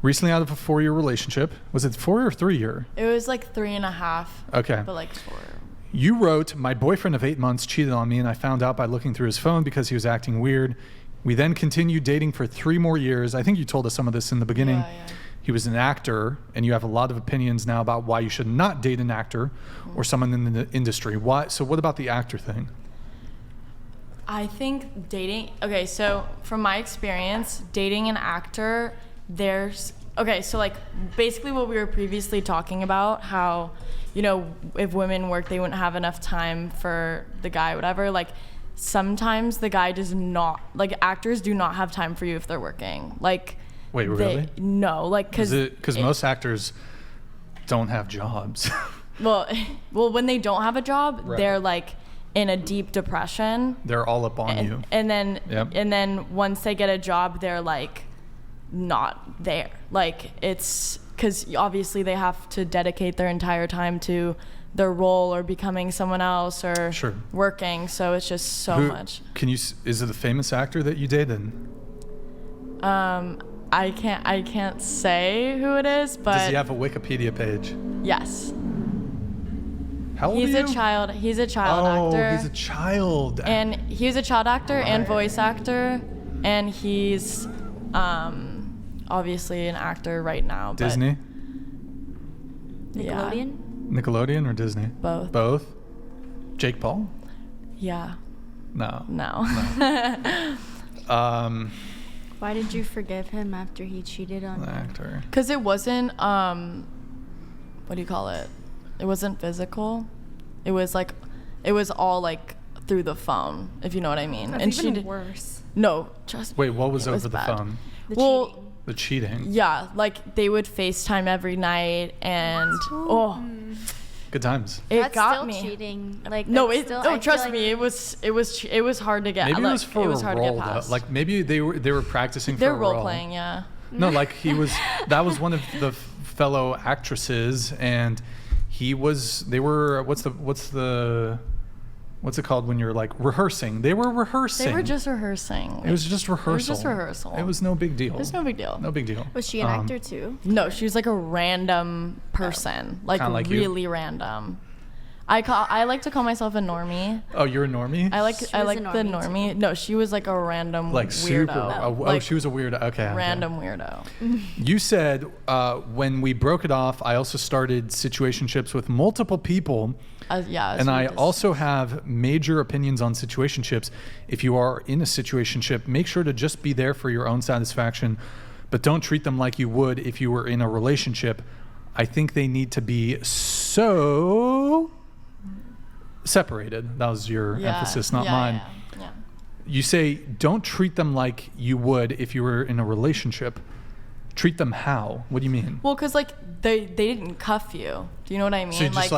recently out of a 4-year relationship. Was it 4 or 3 year? It was like 3.5. Okay. But like 4. You wrote, my boyfriend of 8 months cheated on me and I found out by looking through his phone because he was acting weird. We then continued dating for 3 more years. I think you told us some of this in the beginning. Yeah. He was an actor, and you have a lot of opinions now about why you should not date an actor or someone in the industry. Why? So what about the actor thing? I think dating, okay, so from my experience, dating an actor, so like basically what we were previously talking about, how, you know, if women work, they wouldn't have enough time for the guy, whatever. Like sometimes the guy does not, like actors do not have time for you if they're working. Like, wait, really? No, like because most actors don't have jobs. well, when they don't have a job, right. They're like in a deep depression. They're all up on you. And then yep. and then once they get a job, they're like not there. Like it's because obviously they have to dedicate their entire time to their role or becoming someone else or sure. working. So it's just so much. Is it a famous actor that you dated? I can't say who it is, but does he have a Wikipedia page? Yes. How old are you? He's a child actor. Oh, he's a child. And he's a child actor right. and voice actor, and he's obviously an actor right now. Disney? Yeah. Nickelodeon or Disney? Both. Both? Jake Paul? Yeah. No. Why did you forgive him after he cheated on you? Actor. Because it wasn't, what do you call it? It wasn't physical. It was like, it was all like through the phone, if you know what I mean. That's even worse. No, trust me. Wait, what was over the bad. phone? Cheating. The cheating. Yeah, like they would FaceTime every night and good times. It that's got still me. Cheating. Like No, still, trust me, it was hard to get. Maybe it was for it was a hard role to get past. though. Like maybe they were practicing They're for a role. role playing, yeah. No, like that was one of the fellow actresses, and they were what's it called when you're like rehearsing? They were rehearsing. They were just rehearsing. It was just rehearsal. It was no big deal. It was no big deal. No big deal. Was she an actor too? No, she was like a random person, like really random. I like to call myself a normie. Oh, you're a normie? I like the normie normie. No, she was like a random like weirdo. Super. She was a weirdo. Okay. Random weirdo. You said when we broke it off, I also started situationships with multiple people. Yeah. And I also have major opinions on situationships. If you are in a situationship, make sure to just be there for your own satisfaction, but don't treat them like you would if you were in a relationship. I think they need to be so separated. That was your emphasis, not mine. Yeah. You say don't treat them like you would if you were in a relationship. Treat them how? What do you mean? Well, because like they didn't cuff you. Do you know what I mean? So you just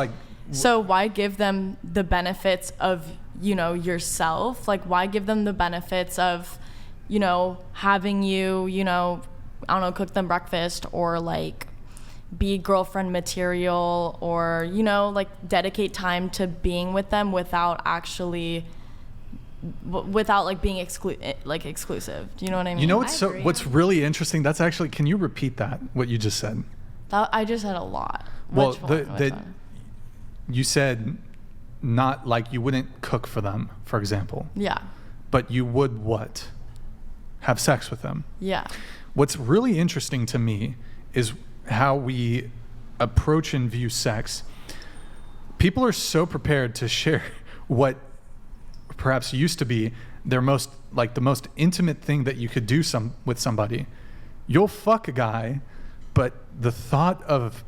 so why give them the benefits of, you know, yourself? Like why give them the benefits of, you know, having you, you know, I don't know, cook them breakfast or like be girlfriend material or, you know, like dedicate time to being with them without actually like being exclusive. Do you know what I mean? You know what's really interesting? That's actually, can you repeat that, what you just said? I just said a lot. Well, Which one? You said not like you wouldn't cook for them, for example. Yeah. But you would what? Have sex with them. Yeah. What's really interesting to me is how we approach and view sex. People are so prepared to share what perhaps used to be the most intimate thing that you could do with somebody. You'll fuck a guy, but the thought of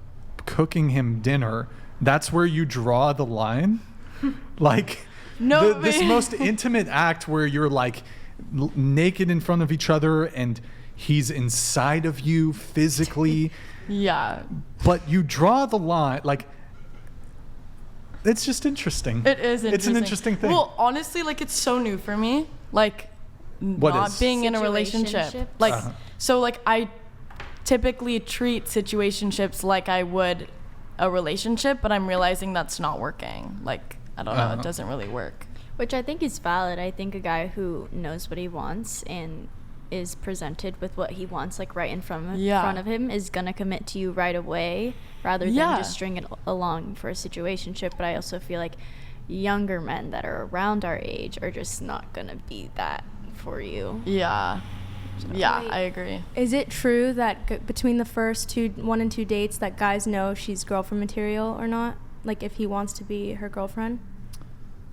cooking him dinner, that's where you draw the line. Like this most intimate act where you're like naked in front of each other and he's inside of you physically. Yeah. But you draw the line, like, it's just interesting. It is interesting. It's an interesting thing. Well, honestly, like, it's so new for me. Like, not being in a relationship. Like, so, like, I typically treat situationships like I would a relationship, but I'm realizing that's not working. Like, I don't know, it doesn't really work. Which I think is valid. I think a guy who knows what he wants and is presented with what he wants, like right in front Yeah. of him, is gonna commit to you right away rather than Yeah. just string it along for a situationship. But I also feel like younger men that are around our age are just not gonna be that for you. Yeah. Yeah, Wait. I agree. Is it true that between the first 1 and 2 dates that guys know she's girlfriend material or not? Like if he wants to be her girlfriend?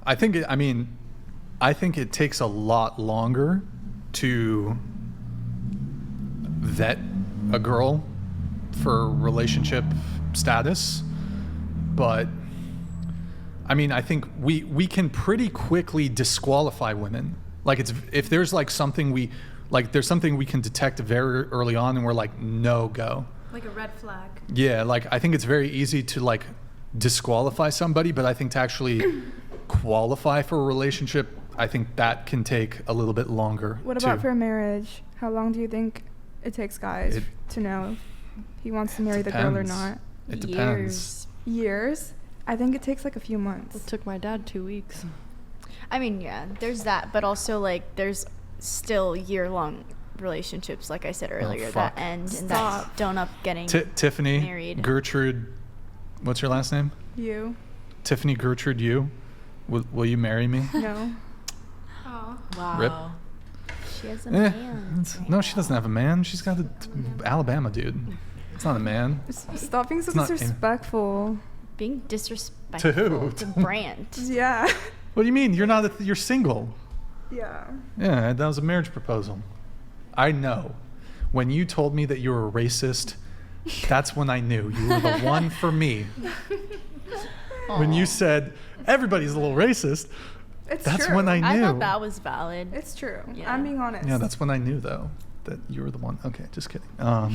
I think it takes a lot longer to vet a girl for relationship status, but I mean, I think we can pretty quickly disqualify women. Like if there's like there's something we can detect very early on and we're like, no go. Like a red flag. Yeah, like I think it's very easy to like disqualify somebody, but I think to actually qualify for a relationship, I think that can take a little bit longer. What about for marriage? How long do you think it takes guys to know if he wants to marry the girl or Depends. not? It depends. Years? I think it takes like a few months. It took my dad 2 weeks. I mean, yeah, there's that, but also like there's still year-long relationships, like I said earlier, fuck. that end and that don't up getting Tiffany married. Gertrude, what's your last name? You? Tiffany Gertrude, you? Will you marry me? No. Wow. Rip. She has a Eh, man. no, she doesn't have a man. She's got an Alabama dude. It's not a man. Stop being so It's not- disrespectful. Being disrespectful To who? to Brant. Yeah. What do you mean? You're single. Yeah. Yeah, that was a marriage proposal. I know. When you told me that you were a racist, that's when I knew you were the one for me. When you said everybody's a little racist, It's that's true. when I knew. I thought that was valid. It's true. Yeah. I'm being honest. Yeah, that's when I knew though that you were the one. Okay, just kidding.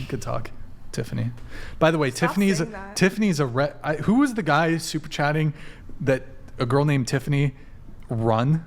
Good talk, Tiffany. By the way, Stop Tiffany's saying that. who was the guy super chatting that a girl named Tiffany run?